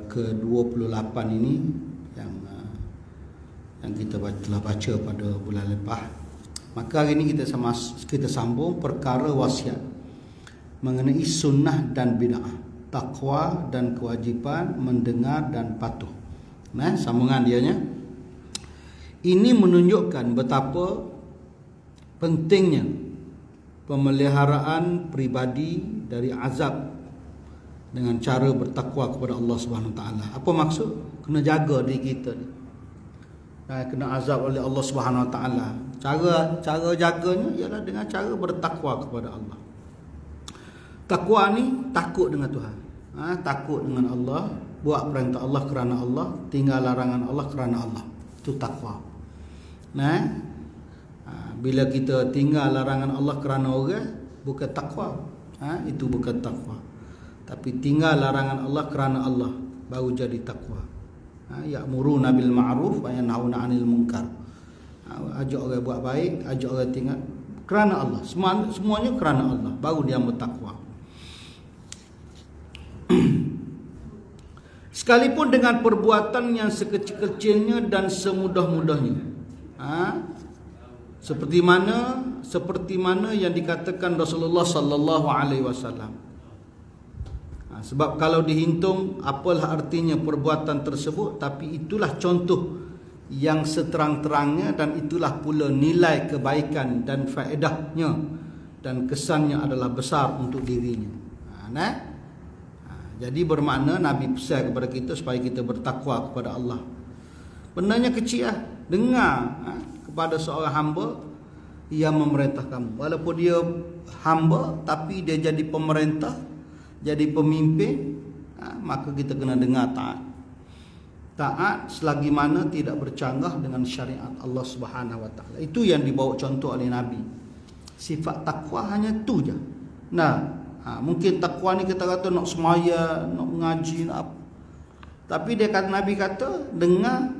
ke-28 ini yang kita telah baca pada bulan lepas. Maka hari ini kita sambung perkara wasiat mengenai sunnah dan bid'ah, takwa dan kewajipan, mendengar dan patuh. Nah, sambungan dianya. Ini menunjukkan betapa pentingnya pemeliharaan pribadi dari azab dengan cara bertakwa kepada Allah Subhanahu Wa Taala. Apa maksud? Kena jaga diri kita ni. Kena azab oleh Allah Subhanahu Wa Taala. Cara jaganya ialah dengan cara bertakwa kepada Allah. Takwa ni takut dengan Tuhan. Takut dengan Allah, buat perintah Allah kerana Allah, tinggal larangan Allah kerana Allah. Itu takwa. Bila kita tinggal larangan Allah kerana orang, bukan takwa. Itu bukan takwa. Tapi tinggal larangan Allah kerana Allah, baru jadi takwa. Ya'muruna bil ma'ruf wa yanhauna 'anil munkar. Ajak orang buat baik, ajak orang tinggal kerana Allah. Semuanya kerana Allah, baru dia bertakwa. Sekalipun dengan perbuatan yang sekecil-kecilnya dan semudah-mudahnya. Seperti mana yang dikatakan Rasulullah sallallahu alaihi wasallam. Sebab kalau dihitung apalah artinya perbuatan tersebut, tapi itulah contoh yang seterang-terangnya dan itulah pula nilai kebaikan dan faedahnya dan kesannya adalah besar untuk dirinya. Jadi bermakna Nabi pesan kepada kita supaya kita bertakwa kepada Allah. Benarnya kecil lah. Dengar kepada seorang hamba yang memerintah kamu. Walaupun dia hamba, tapi dia jadi pemerintah, jadi pemimpin, maka kita kena dengar taat. Taat selagi mana tidak bercanggah dengan syariat Allah Subhanahu Wa Taala. Itu yang dibawa contoh oleh Nabi. Sifat takwa hanya tu je. Mungkin takwa ni kita kata nak semaya, nak mengaji, nak apa. Tapi Nabi kata dengar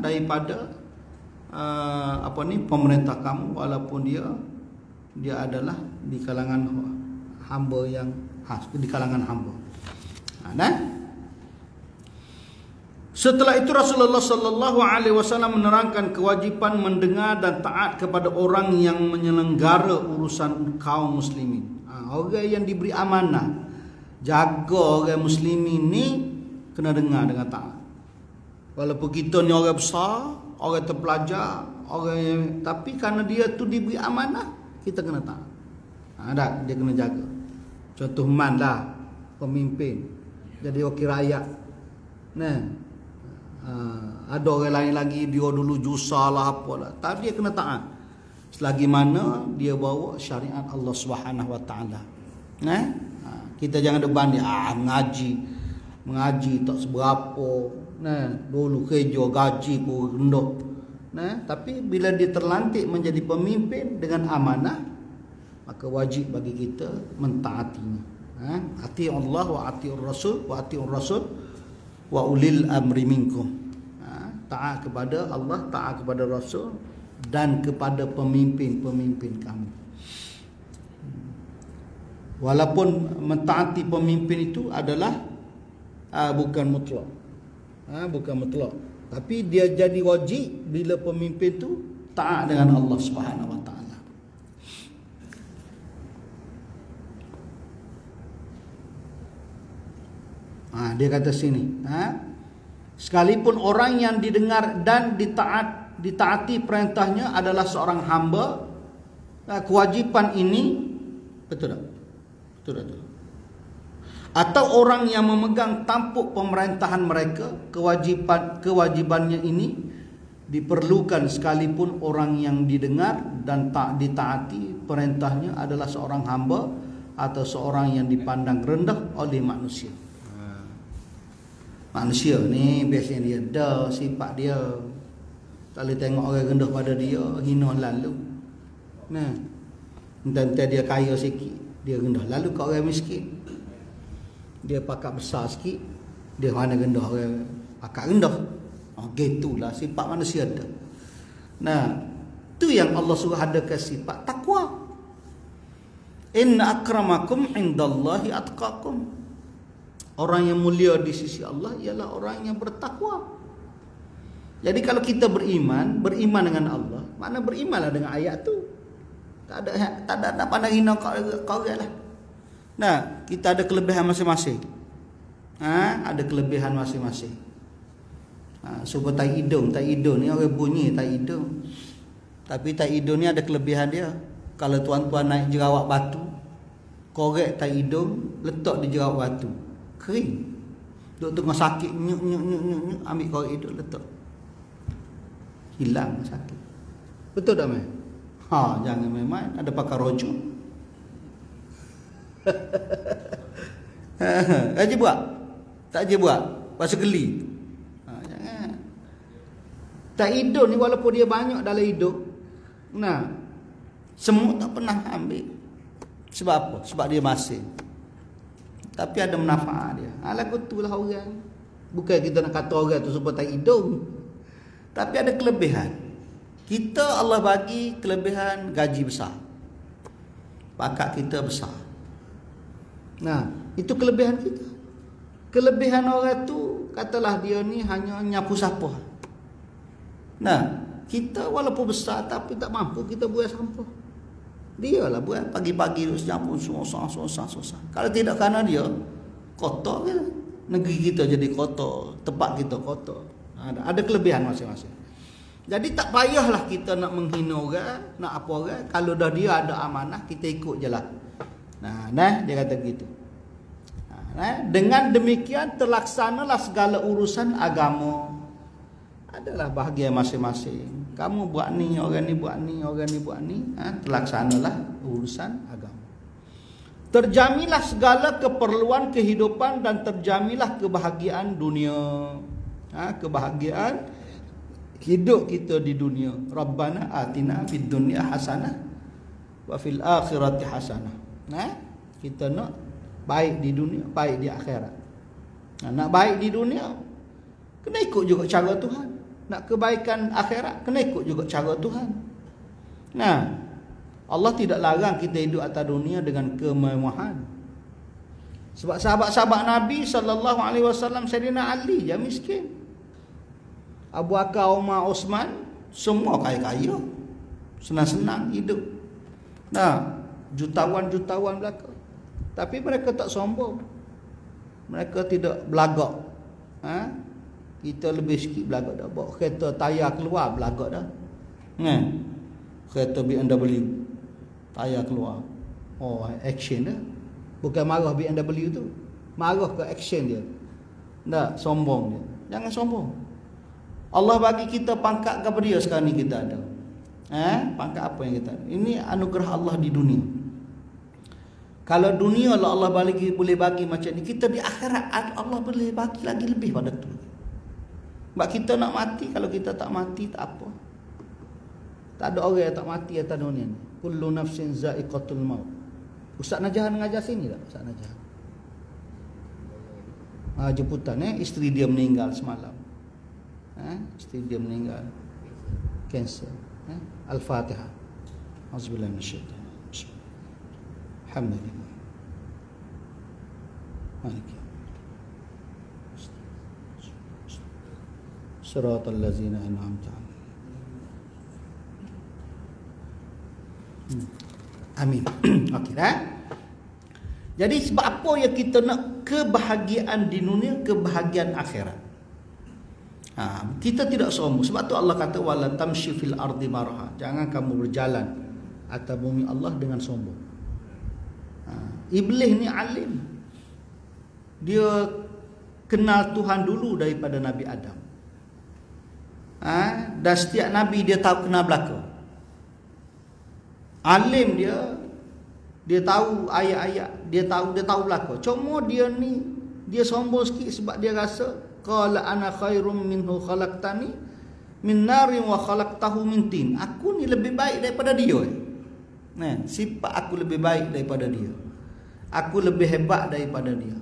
daripada pemerintah kamu, walaupun dia adalah di kalangan hamba yang di kalangan hamba. Setelah itu Rasulullah sallallahu alaihi wasallam menerangkan kewajipan mendengar dan taat kepada orang yang menyelenggara urusan kaum muslimin. Orang yang diberi amanah, jaga orang muslimin ni kena dengar dengan taat. Walaupun kita ni orang besar, orang terpelajar, tapi kerana dia tu diberi amanah, kita kena taat. Dia kena jaga. Contoh man lah, pemimpin, jadi wakil rakyat. Ada orang lain lagi, dia dulu jusa lah apalah, tapi dia kena taat selagi mana dia bawa syariat Allah Subhanahu Wa Taala. Kita jangan depan dia mengaji tak seberapa, dulu kerja gaji pun rendah. Tapi bila dia terlantik menjadi pemimpin dengan amanah, maka wajib bagi kita mentaatinya. Ati Allah wa atiur Rasul wa atiur Rasul wa ulil amri minkum. Taat kepada Allah, taat kepada Rasul dan kepada pemimpin-pemimpin kamu. Walaupun mentaati pemimpin itu adalah bukan mutlak. Bukan mutlak. Tapi dia jadi wajib bila pemimpin itu taat dengan Allah Subhanahu Wa Taala. Dia kata sini, sekalipun orang yang didengar dan ditaati perintahnya adalah seorang hamba, kewajipan ini betul tak? Betul tak? Atau orang yang memegang tampuk pemerintahan mereka, kewajibannya ini diperlukan sekalipun orang yang didengar dan tak ditaati perintahnya adalah seorang hamba atau seorang yang dipandang rendah oleh manusia. Manusia ni biasanya dia ada sifat dia, kalau tengok orang rendah pada dia, hina lalu. Entah dia kaya sikit, dia rendah lalu kat orang miskin. Dia pakat besar sikit, dia mana rendah orang pakat rendah. Gitulah sifat manusia ada. Tu yang Allah suruh adakan sifat takwa. Inna akramakum indallahi atqakum. Orang yang mulia di sisi Allah ialah orang yang bertakwa. Jadi kalau kita beriman dengan Allah, mana berimanlah dengan ayat tu. Tak ada nak pandang hina kau lah. Nah, kita ada kelebihan masing-masing. Ada kelebihan masing-masing. Suka tai hidung ni orang bunyi tai hidung. Tapi tai hidung ni ada kelebihan dia. Kalau tuan-tuan naik jerawat batu, korek tai hidung, letak di jerawat batu, kering. Duk tengah sakit, nyuk, ambil korek hidung letak. Hilang sakit. Betul tak mai? Jangan main-main, ada pakar rojok. Aja buat. Tak aja buat. Pasal geli. Jangan. Tak hidup ni walaupun dia banyak dalam hidup. Semua tak pernah ambil. Sebab apa? Sebab dia masih. Tapi ada manfaat dia. Lagu tu lah orang. Bukan kita nak kata orang tu sebab tak hidung. Tapi ada kelebihan. Kita Allah bagi kelebihan gaji besar. Bakat kita besar. Itu kelebihan kita. Kelebihan orang tu, katalah dia ni hanya nyapu sampah. Kita walaupun besar tapi tak mampu kita buat sampah. Dia lah buat pagi-pagi terus nyapu susah. Kalau tidak kerana dia, kotor ke? Negeri kita jadi kotor, tempat kita kotor. Ada kelebihan masing-masing. Jadi tak payahlah kita nak menghina orang, nak apa orang. Kalau dah dia ada amanah, kita ikut je lah. Dia kata begitu. Dengan demikian terlaksanalah segala urusan agama. Adalah bahagian masing-masing. Kamu buat ni, orang ni buat ni, orang ni buat ni. Terlaksanalah urusan agama. Terjamilah segala keperluan kehidupan dan terjamilah kebahagiaan dunia. Kebahagiaan hidup kita di dunia. Rabbana atina fid dunya hasanah wa fil akhirati hasanah. Kita nak baik di dunia, baik di akhirat. Nak baik di dunia, kena ikut juga cara Tuhan. Nak kebaikan akhirat, kena ikut juga cara Tuhan. Allah tidak larang kita hidup atas dunia dengan kemewahan. Sebab sahabat-sahabat Nabi SAW, Sayyidina Ali yang miskin, Abu Bakar, Umar, Osman, semua kaya-kaya, senang-senang hidup. Jutawan-jutawan belaka. Tapi mereka tak sombong. Mereka tidak belagak. Kita lebih sikit belagak dah. Bawa kereta tayar keluar belagak dah. Kereta BMW tayar keluar. Action dah. Bukan marah BMW tu. Marah ke action dia. Tak, sombong dia. Jangan sombong. Allah bagi kita pangkat kepada dia sekarang ni kita ada. Pangkat apa yang kita ada? Ini anugerah Allah di dunia. Kalau dunia lah Allah boleh bagi macam ni, kita di akhirat Allah boleh bagi lagi lebih pada tu. Sebab kita nak mati, kalau kita tak mati tak apa. Tak ada orang yang tak mati atas dunia ni. Kullu nafsin za'iqatul maut. Ustaz Najah mengajar sini tak? Ustaz Najah. Jemputan isteri dia meninggal semalam. Isteri dia meninggal kanser. Al-Fatihah. Auzubillahi minasyaitanir rajim. Alhamdulillah. Maliki. Siratal ladzina an'amta 'alaihim. Amin. Okey dah. Jadi sebab apa yang kita nak kebahagiaan di dunia, kebahagiaan akhirat. Kita tidak sombong. Sebab tu Allah kata wala tamshi fil ardi marha. Jangan kamu berjalan atas bumi Allah dengan sombong. Iblis ni alim. Dia kenal Tuhan dulu daripada Nabi Adam. Dan setiap Nabi dia tahu kenal belaka. Alim dia tahu ayat-ayat, dia tahu belaka. Cuma dia sombong sikit sebab dia rasa qala ana khairum minhu khalaqtani min narin wa khalaqtahu min tin. Aku ni lebih baik daripada dia. Sifat aku lebih baik daripada dia. Aku lebih hebat daripada dia.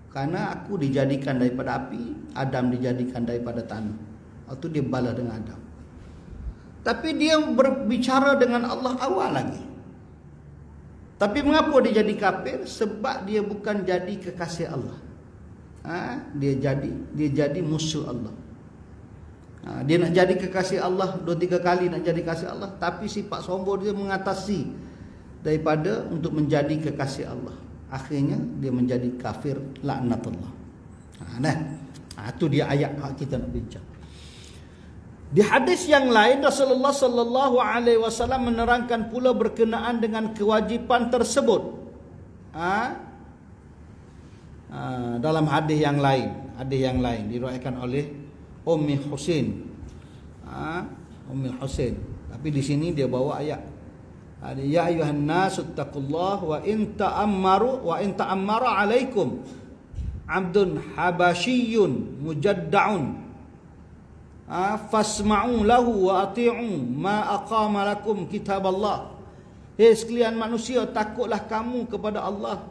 Kerana aku dijadikan daripada api, Adam dijadikan daripada tanah. Itu dia balas dengan Adam. Tapi dia berbicara dengan Allah awal lagi. Tapi mengapa dia jadi kafir? Sebab dia bukan jadi kekasih Allah. dia jadi musuh Allah. Dia nak jadi kekasih Allah 2-3 kali nak jadi kasih Allah, tapi sifat sombong dia mengatasi daripada untuk menjadi kekasih Allah. Akhirnya dia menjadi kafir, laknatullah. Itu dia ayat kita nak bincang. Di hadis yang lain Rasulullah sallallahu alaihi wasallam menerangkan pula berkenaan dengan kewajipan tersebut. Dalam hadis yang lain diriwayatkan oleh Ummi Husain. Ummi Husain. Tapi di sini dia bawa ayat. Ya ayuhan nasu taqullah wa in ta'ammara alaikum abdun habasyiyyun mujadda'un fasma'u lahu wa ati'u ma aqama lakum kitaballah. Hei sekalian manusia, takutlah kamu kepada Allah,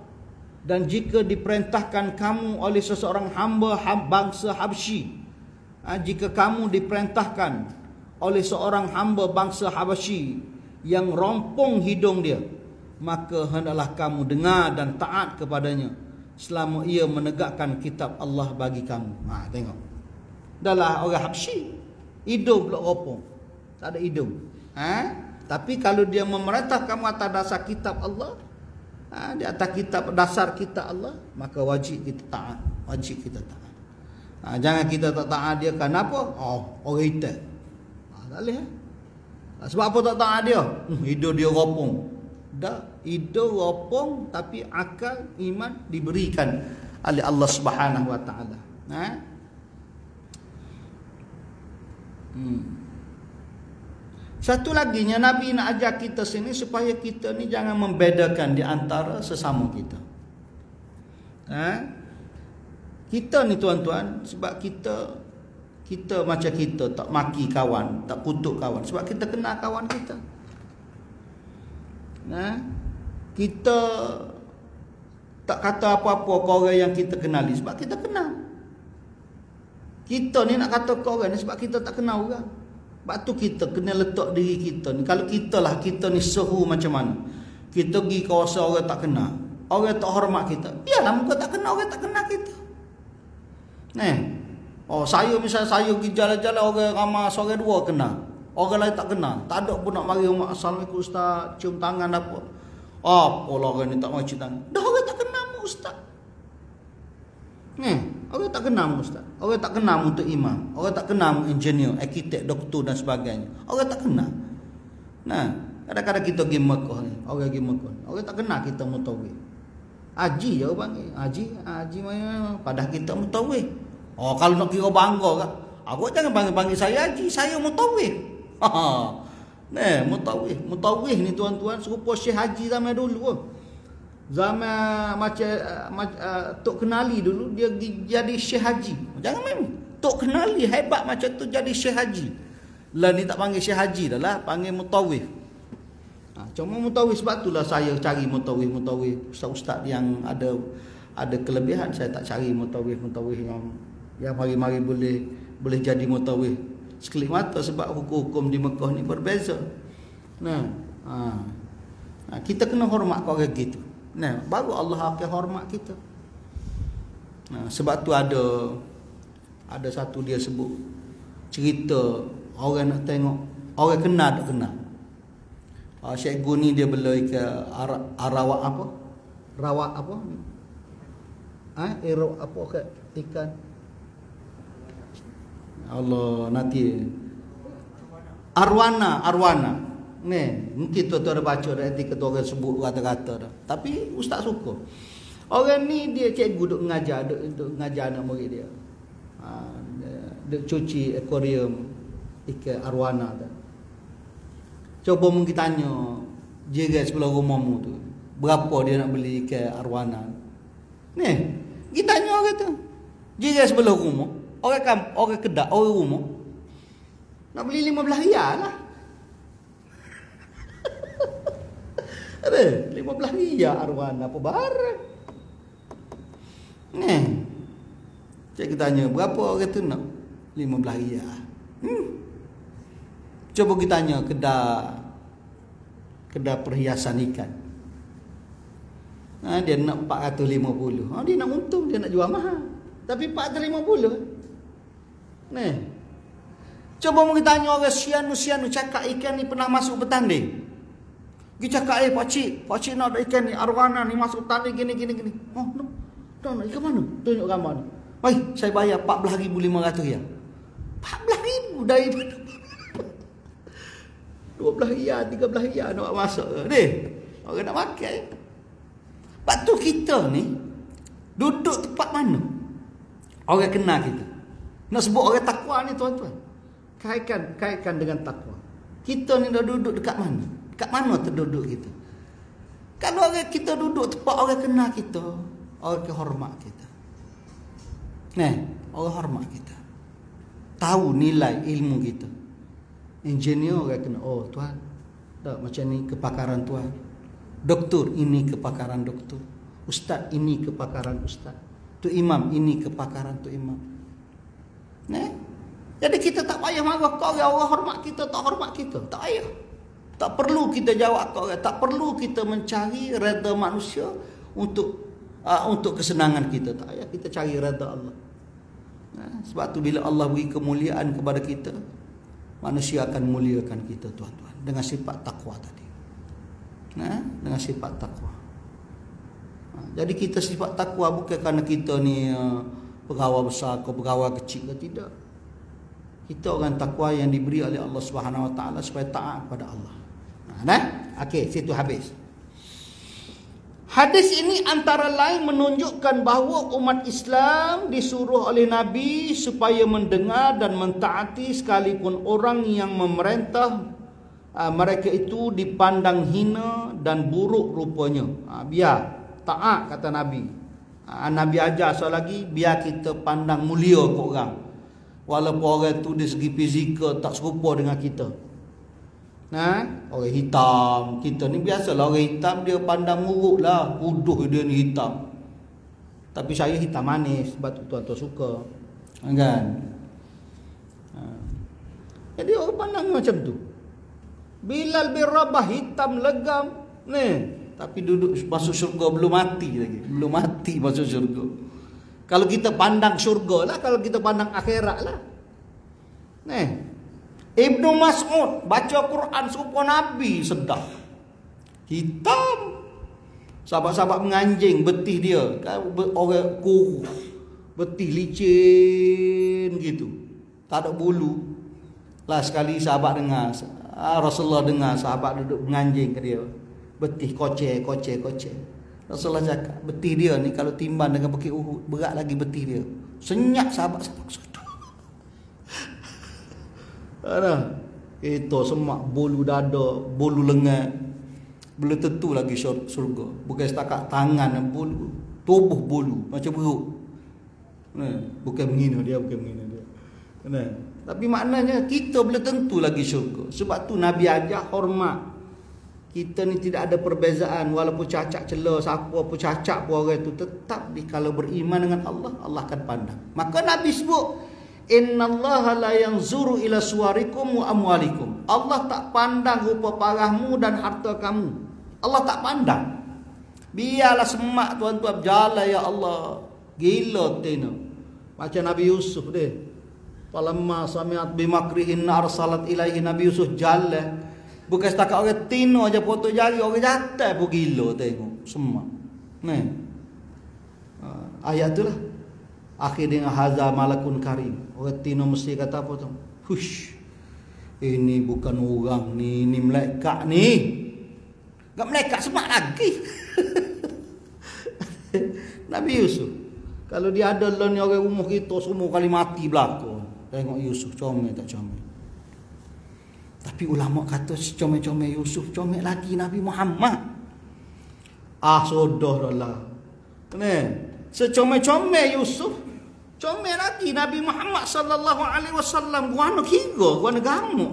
dan jika diperintahkan kamu oleh seseorang hamba bangsa Habsyi, jika kamu diperintahkan oleh seorang hamba bangsa Habsyi yang rompong hidung dia, maka hendaklah kamu dengar dan taat kepadanya selama ia menegakkan kitab Allah bagi kamu. Tengok. Dahlah orang Habsyi, hidung pula rompong, tak ada hidung. Tapi kalau dia memerintah kamu atas dasar kitab Allah, di atas kitab dasar kitab Allah, maka wajib kita taat. Jangan kita tak taat dia kenapa? Orang hitam. Tak boleh. Sebab apa tak taat dia? Hidung dia ropong. Dah, hidung ropong tapi akal iman diberikan oleh Allah Subhanahu wa taala. Satu lagi nya Nabi nak ajar kita sini supaya kita ni jangan membedakan di antara sesama kita. Kita ni tuan-tuan, sebab kita macam kita tak maki kawan, tak kutuk kawan, sebab kita kenal kawan kita. Kita tak kata apa-apa ke orang yang kita kenali sebab kita kenal. Kita ni nak kata ke orang ni sebab kita tak kenal orang. Sebab tu kita kena letak diri kita ni. Kalau kita ni sehu macam mana, kita pergi kawasan orang tak kenal, orang tak hormat kita, biarlah muka tak kenal, orang tak kenal kita. Saya misalnya saya pergi jalan-jalan, orang ramai seorang dua kenal, orang lain tak kenal, tak ada pun nak mari rumah, Assalamualaikum Ustaz, cium tangan apa. Apalah orang ni tak mau cium tangan. Dah orang tak kenal mu Ustaz. Orang tak kenal mu Ustaz. Orang tak kenal mu untuk imam. Orang tak kenal mu engineer, arkitek, doktor dan sebagainya. Orang tak kenal. Kadang-kadang kita pergi Mekah ni, orang pergi Mekah, orang tak kenal kita mutawif. Haji je orang panggil. Haji mana? Padahal kita mutawif. Kalau nak kira bangga kan, awak jangan panggil saya haji, saya mutawif. Mutawif ni tuan-tuan serupa Syekh Haji zaman dulu. Zaman macam Tok Kenali dulu, dia jadi Syekh Haji. Jangan main. Tok Kenali hebat macam tu jadi Syekh Haji. Lah ni tak panggil Syekh Haji dah lah, panggil mutawif. Cuma mutawif, sebab itulah saya cari mutawif ustaz-ustaz yang ada kelebihan. Saya tak cari mutawif yang mari-mari boleh jadi mutawif sekelip mata, sebab hukum-hukum di Mekah ni berbeza. Kita kena hormat kau orang gitu. Baru Allah akan hormat kita. Sebab tu ada satu dia sebut cerita orang nak tengok orang kenal tak kenal. Cikgu ni dia beli ke rawak apa? Rawak apa? Erok apa ke ikan? Allah nanti arwana. Mungkin tuan-tuan ada baca dah, nanti ketua orang sebut kata-kata dah. Tapi ustaz suka. Orang ni dia cikgu duk mengajar anak murid dia. Duk cuci akuarium ikan arwana dah. Coba mungkin tanya jiran sebelah rumahmu tu, berapa dia nak beli ikan arwana? Kita tanya orang tu. Jiran sebelah rumah, orang kedak, orang rumah nak beli 15 riyal lah. Ada 15 riyal arwana apa barang. Cikgu tanya, berapa orang tu nak? 15 riyal. Coba kita tanya kedai perhiasan ikan. Dia nak 450. Dia nak untung, dia nak jual mahal. Tapi 450. Nih. Coba mau tanya orang sianu cakap ikan ni pernah masuk bertanding. Kita cakap pakcik nak ada ikan ni arwana ni masuk bertanding gini. Oh, no. Ikan mana? Tunjuk gambar ni. Baik, saya bayar 14,500 ya. 14,000 dari mana? 12 riyal, 13 riyal nak masuk ni. Orang nak makan. Lepas tu kita ni duduk tempat mana? Orang kenal kita. Nak sebut orang takwa ni tuan-tuan. Kaitkan dengan takwa. Kita ni dah duduk dekat mana? Dekat mana terduduk kita? Kalau orang kita duduk tempat orang kenal kita, orang hormat kita. Orang hormat kita. Tahu nilai ilmu kita. Engineer orang kena, oh tuan, tak macam ni kepakaran tuan. Doktor, ini kepakaran doktor. Ustaz, ini kepakaran ustaz. Tu imam, ini kepakaran tu imam. Jadi kita tak payah marah kau orang hormat kita, tak hormat kita. Tak payah. Tak perlu kita jawab kau orang. Tak perlu kita mencari redha manusia untuk kesenangan kita. Tak payah kita cari redha Allah. Sebab tu bila Allah beri kemuliaan kepada kita, manusia akan muliakan kita tuan-tuan. Dengan sifat takwa tadi. Dengan sifat takwa. Jadi kita sifat takwa bukan kerana kita ni pegawai besar atau pegawai kecil ke, tidak. Kita orang takwa yang diberi oleh Allah Subhanahu Wa Taala supaya taat kepada Allah. Okey, situ habis. Hadis ini antara lain menunjukkan bahawa umat Islam disuruh oleh Nabi supaya mendengar dan mentaati sekalipun orang yang memerintah mereka itu dipandang hina dan buruk rupanya. Biar taat kata Nabi. Nabi ajar sekali lagi, biar kita pandang mulia ke orang. Walaupun orang tu dari segi fizikal tak serupa dengan kita. Orang hitam, kita ni biasalah orang hitam dia pandang muruk lah, bodoh dia ni hitam. Tapi saya hitam manis, sebab tu tuan-tuan suka. Kan? Jadi orang pandang macam tu. Bilal bin Rabah hitam legam tapi duduk masuk syurga, belum mati lagi. Belum mati masuk syurga. Kalau kita pandang syurga lah, kalau kita pandang akhirat lah. Ibnu Mas'ud baca Quran serupa Nabi, sedap. Hitam. Sahabat-sahabat menganjing betih dia. Orang kurus. Betih licin gitu. Tak ada bulu. Lah sekali sahabat dengar. Rasulullah dengar sahabat duduk menganjing ke dia. Betih kocek. Rasulullah cakap, betih dia ni kalau timbang dengan Bukit Uhud, berat lagi betih dia. Senyap sahabat-sahabat sudah. Itu semak bulu dada, bulu lengan. Belum tentu lagi surga. Bukan setakat tangan dan bulu, tubuh bulu macam beruk. Bukan menghina dia. Tapi maknanya kita belum tentu lagi syurga. Sebab tu Nabi ajar hormat. Kita ni tidak ada perbezaan. Walaupun cacat celah, siapa pun cacat pun orang itu, tetap kalau beriman dengan Allah, Allah akan pandang. Maka Nabi sebut, innallaha la yanzuru ila suwarikum wa amwalikum. Allah tak pandang rupa parahmu dan harta kamu. Allah tak pandang. Biarlah semak tuan-tuan berjalan ya Allah. Gila tena. Macam Nabi Yusuf dia. Falamma sami'at bimakrihin arsalat ilaihi, Nabi Yusuf jalan. Bukan setakat orang tino aja potong jari, orang jatuh pun gila tengok. Semak. Ayat tu lah. Akhir dengan haza malakun karim. Orang tino mesti kata apa tu? Hush. Ini bukan orang ni, ini malaikat ni. Enggak malaikat semak lagi. Nabi Yusuf. Kalau dia ada lah ni orang rumah kita semua kali mati belakang. Tengok Yusuf comel tak comel. Tapi ulama kata comel-comel Yusuf, comel lagi Nabi Muhammad. Saudaralah. Secomel-comel Yusuf, comel lagi Nabi Muhammad sallallahu alaihi wasallam. Guana kira, guana gamuk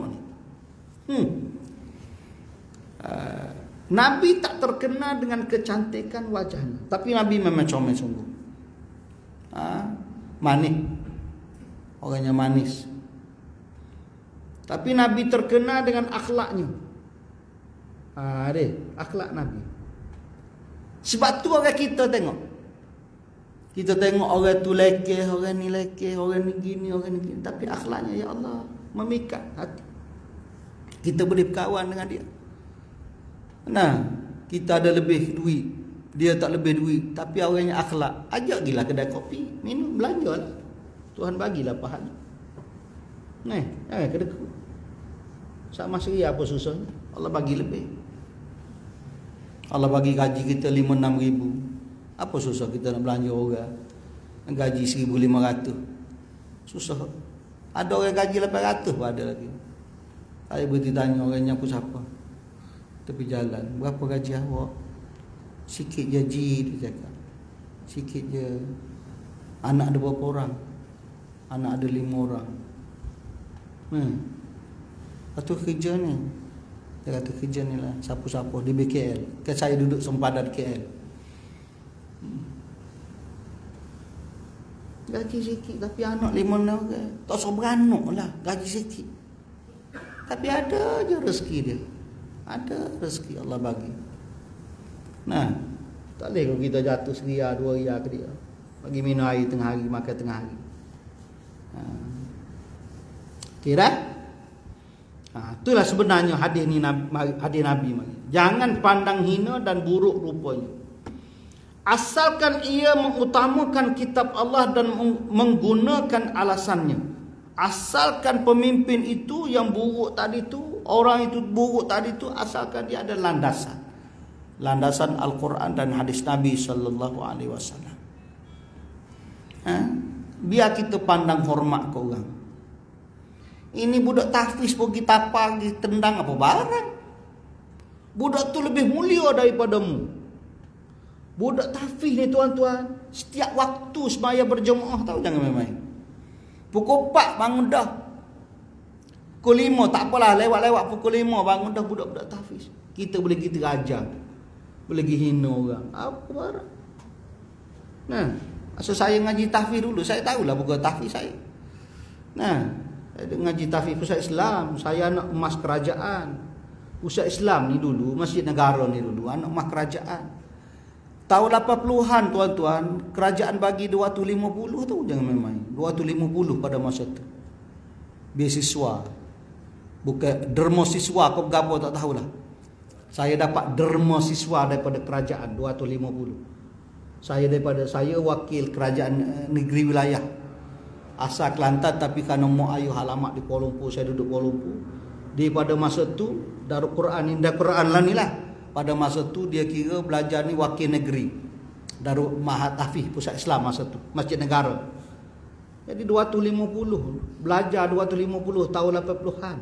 ni. Nabi tak terkenal dengan kecantikan wajahnya, tapi Nabi memang comel sungguh. Manis. Orangnya manis. Tapi Nabi terkenal dengan akhlaknya. Akhlak Nabi. Sebab tu orang kita tengok. Kita tengok orang tu lekeh, orang ni lekeh, orang ni gini, orang ni gini. Tapi akhlaknya ya Allah memikat hati. Kita boleh berkawan dengan dia. Nah, kita ada lebih duit, dia tak lebih duit, tapi orangnya akhlak. Ajak gila kedai kopi, minum, belanjalah. Tuhan bagilah pahala. Jangan kedekut. Sama sekali apa susahnya? Allah bagi lebih. Allah bagi gaji kita 5-6 ribu. Apa susah kita nak belanja orang? Gaji 1,500. Susah. Ada orang gaji 800 pun ada lagi. Saya berhenti tanya orangnya aku siapa. Tepi jalan, berapa gaji awak? Sikit je dia cakap. Sikit je. Anak ada berapa orang? Anak ada 5 orang. Lepas tu kerja ni. Dia kata kerja ni lah sapu-sapu di BKL. Kan saya duduk sempadan KL. Gaji sikit tapi anak 5 orang. Tak usah beranak lah. Gaji sikit. Tapi ada je rezeki dia. Ada rezeki Allah bagi. Nah, tak boleh kalau kita jatuh seria 2 ria ke dia. Bagi minum air tengah hari, makan tengah hari. Kira? Itulah sebenarnya hadis ni hadis Nabi. Jangan pandang hina dan buruk rupanya. Asalkan ia mengutamakan kitab Allah dan menggunakan alasannya. Asalkan pemimpin itu yang buruk tadi tu, orang itu buruk tadi tu, asalkan dia ada landasan. Landasan Al-Quran dan hadis Nabi sallallahu alaihi wasallam. Biar kita pandang hormat ke orang. Ini budak tahfiz pergi tapa, pergi tendang apa barang. Budak tu lebih mulia daripadamu. Budak tahfiz ni tuan-tuan, setiap waktu semaya berjemaah, tahu jangan main-main. Pukul 4 bangun dah. Pukul 5 tak apalah, lewat-lewat pukul 5 bangun dah budak-budak tahfiz. Kita boleh kita ajar. Boleh pergi hina orang. Apa barang. Nah, asal saya ngaji tahfiz dulu, saya tahulah buku tahfiz saya. Nah, saya ngaji tahfiz pusat Islam, saya anak emas kerajaan. Pusat Islam ni dulu, Masjid Negara ni dulu, anak emas kerajaan. Tahun 80-an tuan-tuan, kerajaan bagi 250 tu, jangan main-main. 250 pada masa tu. Beasiswa. Bukan derma siswa, kau gapo tak tahulah. Saya dapat derma siswa daripada kerajaan 250. Saya wakil kerajaan negeri wilayah asal Kelantan, tapi kerana mak ayah alamat di Kuala Lumpur, saya duduk Kuala Lumpur. Di pada masa tu Darul Quran, Indah Quran lah ni lah. Pada masa tu dia kira belajar ni wakil negeri Darul Mahat Tahfiz Pusat Islam masa tu, Masjid Negara. Jadi 250 belajar 250 tahun 80-an.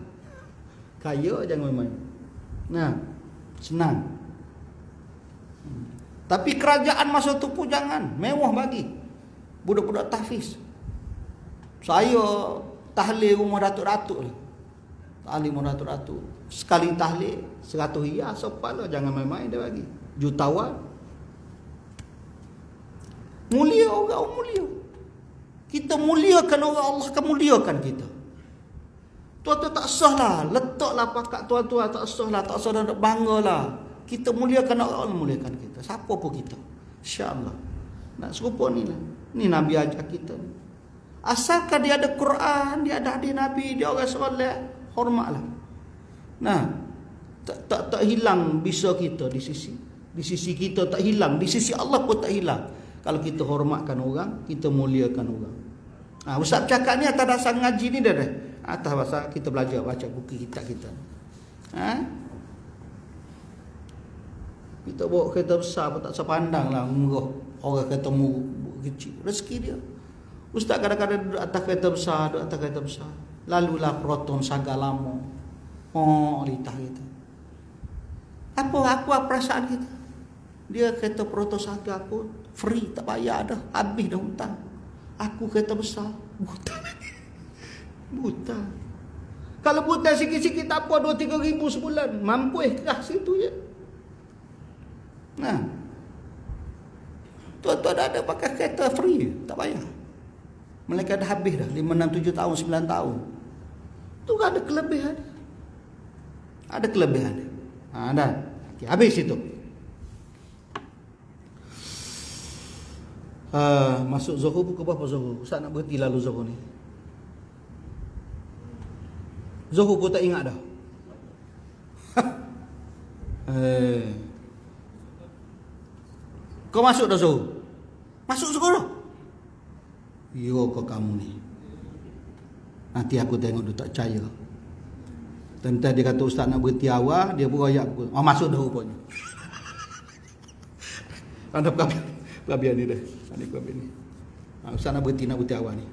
Kaya jangan main-main. Nah, senang. Tapi kerajaan masa tu pun jangan mewah bagi budak-budak tahfiz. Saya tahlil rumah datuk-datuk lah. Tahlil rumah datuk-datuk. Sekali tahlil 100 riyal sepala, jangan main-main dia bagi. Jutawan. Mulia orang mulia. Kita muliakan orang, Allah akan muliakan kita. Tuan-tuan tak sah lah. Letaklah pakat tuan-tuan, tak sah lah. Tak sah nak banggalah. Kita muliakan orang, Allah muliakan kita. Siapa pun kita. InsyaAllah. Nak serupa ni lah. Ni Nabi ajar kita ni. Asalkan dia ada Quran, dia ada hadis Nabi, dia orang soleh, hormatlah. Nah, tak hilang bisa kita di sisi kita tak hilang, di sisi Allah pun tak hilang. Kalau kita hormatkan orang, kita muliakan orang. Ustaz cakap ni atas dasar ngaji ni dah. Atas dasar kita belajar baca buku kitab kita. Kita bawa kereta besar pun tak sepandang lah umrah. Orang kata kecil, rezeki dia. Ustaz kadang-kadang duduk atas kereta besar, lalulah Proton Saga lama. Litah kita. Apa perasaan kita? Dia kereta Proton Saga pun free, tak payah dah, habis dah hutang. Aku kereta besar, buta. Kalau buta sikit-sikit tak apa, 2-3 ribu sebulan, mampu ikhlas situ je. Nah, tuan-tuan ada pakai kereta free, tak payah. Mereka dah habis dah 5, 6, 7 tahun, 9 tahun. Tu ada kelebihan. Ada kelebihan. Dah. Okay, habis itu. Masuk Zuhur pukul berapa Zuhur? Ustaz nak berhenti lalu Zuhur ni. Zuhur pun tak ingat dah. Kau masuk dah Zuhur? Masuk Zuhur dah? Yo kau kamu ni. Nanti aku tengok dia tak percaya. Tentang dia kata ustaz nak berhenti awal, dia beroyak pukul. Masuk dah rupanya. Ada pelabian ni dah. Ada pelabian ni. Ustaz nak berhenti awal ni.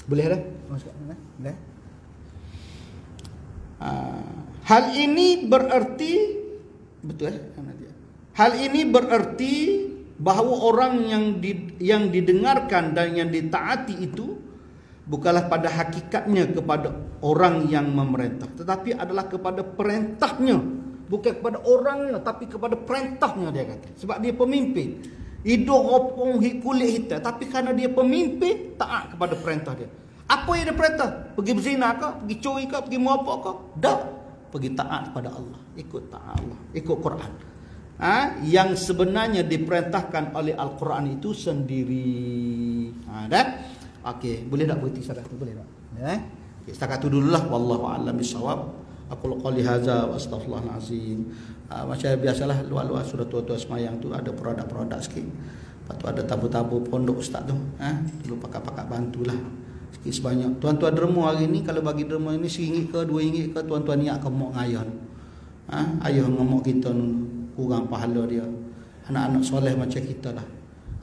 Boleh dah? Boleh. Hal ini berarti betul Hal ini berarti bahawa orang yang didengarkan dan yang ditaati itu bukanlah pada hakikatnya kepada orang yang memerintah, tetapi adalah kepada perintahnya, bukan kepada orangnya tapi kepada perintahnya, dia kata. Sebab dia pemimpin, hidung opong kulit hitam, tapi kerana dia pemimpin, taat kepada perintah dia. Apa yang dia perintah? Pergi berzina ke? Pergi curi ke? Pergi muapok ke? Tak. Pergi taat kepada Allah, ikut taat Allah, ikut Quran. Yang sebenarnya diperintahkan oleh Al-Quran itu sendiri. Dah? Okey, boleh tak berhenti setakat tu? Boleh tak? Okay, setakat tu dululah. Wallahu a'lam bissawab. Aku qali hadza wa astaghfirullahal azim. Macam biasalah luar-luar sudah tua-tua semayang tu ada produk-produk sikit. Lepas tu ada tabu-tabu pondok ustaz tu. Dulu pakat-pakat bantulah sikit sebanyak. Tuan-tuan derma hari ni kalau bagi derma ini RM1 ke RM2 ke, tuan-tuan niat ke mok ngayon. Ayah ngemok kita kurang pahala dia. Anak-anak soleh macam kita lah.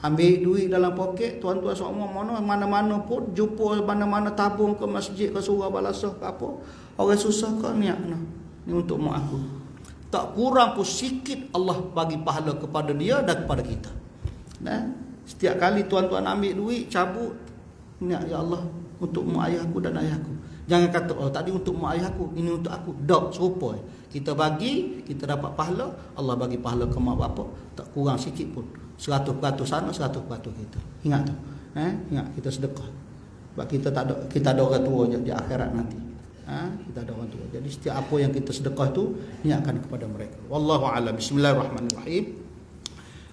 Ambil duit dalam poket, tuan-tuan semua mana-mana pun jumpa mana-mana tabung ke masjid ke surau balasah ke apa. Orang susah ke niat ni untuk mak aku. Tak kurang pun sikit Allah bagi pahala kepada dia dan kepada kita. Setiap kali tuan-tuan ambil duit, cabut, niat ya Allah untuk mak ayahku dan ayahku. Jangan kata tadi untuk mak ayahku, ini untuk aku. Tak serupa. Kita bagi, kita dapat pahala, Allah bagi pahala ke mak bapak, tak kurang sikit pun. 100% sana, 100% kita. Ingat tu. Ingat kita sedekah. Sebab kita ada orang tua di akhirat nanti. Kita ada orang tua. Jadi setiap apa yang kita sedekah tu niatkan kepada mereka. Wallahu a'lam. Bismillahirrahmanirrahim.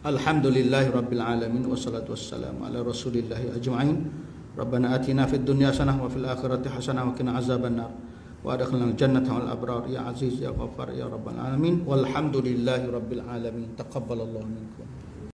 Alhamdulillahirabbil alamin wassalatu wassalamu ala rasulillahi ajma'in. Rabbana atina fid dunya hasanah wa fil akhirati hasanah wa qina azabannar. Wa adkhilnal jannata wal abrar ya aziz ya ghaffar ya rabbal alamin. Walhamdulillahirabbil alamin. Taqabbalallahu minkum.